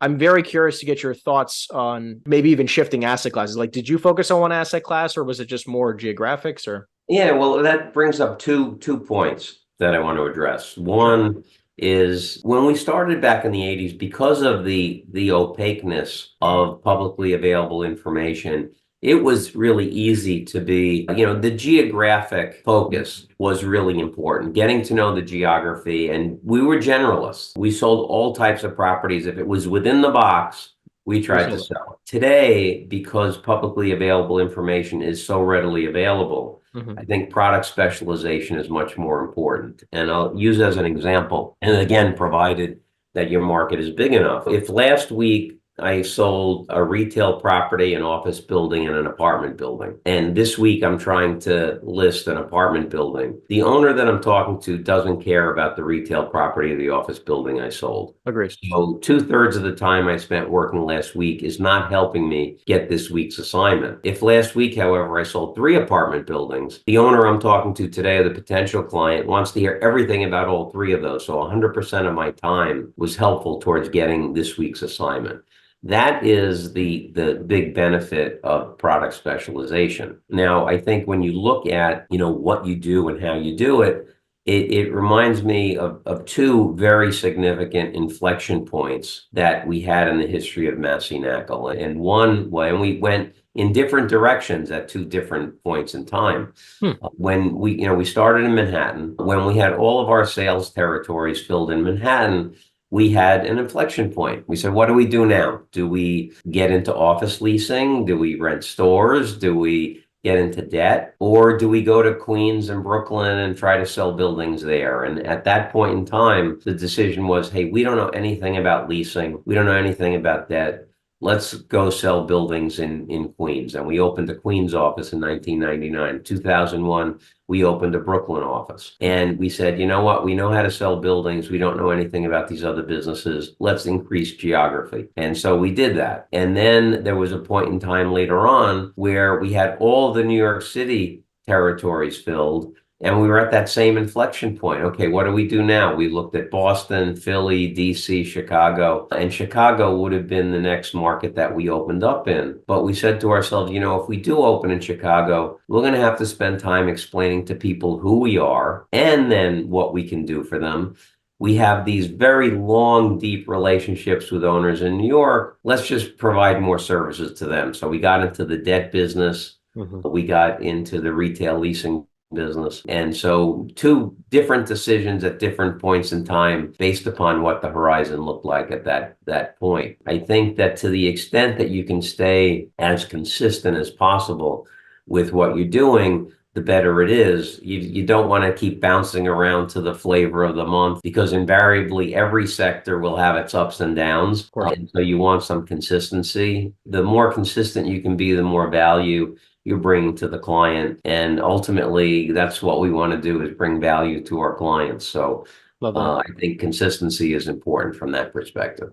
I'm very curious to get your thoughts on maybe even shifting asset classes. Like, did you focus on one asset class or was it just more geographics or? Yeah, well, that brings up two points that I want to address. Sure. One is when we started back in the 80s, because of the opaqueness of publicly available information, it was really easy to be, the geographic focus was really important, getting to know the geography, and we were generalists. We sold all types of properties. If it was within the box, we You tried to sold sell it. Today, because publicly available information is so readily available, it. I think product specialization is much more important. And I'll use as an example, and again, provided that your market is big enough. If last week I sold a retail property, an office building, and an apartment building, and this week I'm trying to list an apartment building, the owner that I'm talking to doesn't care about the retail property or the office building I sold. Agreed. So two-thirds of the time I spent working last week is not helping me get this week's assignment. If last week, however, I sold three apartment buildings, the owner I'm talking to today, the potential client, wants to hear everything about all three of those. So 100% of my time was helpful towards getting this week's assignment. That is the big benefit of product specialization. Now, I think when you look at, what you do and how you do it, it reminds me of two very significant inflection points that we had in the history of Massinackel. And one way, and we went in different directions at two different points in time. Hmm. When we started in Manhattan, when we had all of our sales territories filled in Manhattan, we had an inflection point. We said, what do we do now? Do we get into office leasing? Do we rent stores? Do we get into debt? Or do we go to Queens and Brooklyn and try to sell buildings there? And at that point in time, the decision was, hey, we don't know anything about leasing. We don't know anything about debt. Let's go sell buildings in Queens. And we opened a Queens office in 1999. 2001, we opened a Brooklyn office. And we said, you know what? We know how to sell buildings. We don't know anything about these other businesses. Let's increase geography. And so we did that. And then there was a point in time later on where we had all the New York City territories filled. And we were at that same inflection point. Okay, what do we do now? We looked at Boston, Philly, DC, Chicago, and Chicago would have been the next market that we opened up in. But we said to ourselves, if we do open in Chicago, we're going to have to spend time explaining to people who we are and then what we can do for them. We have these very long, deep relationships with owners in New York. Let's just provide more services to them. So we got into the debt business. Mhm. We got into the retail leasing business. And so two different decisions at different points in time based upon what the horizon looked like at that point. I think that to the extent that you can stay as consistent as possible with what you're doing, the better it is. You don't want to keep bouncing around to the flavor of the month because invariably every sector will have its ups and downs. Of course. And so you want some consistency. The more consistent you can be, the more value you're bringing to the client. And ultimately, that's what we want to do is bring value to our clients. So Love that. I think consistency is important from that perspective.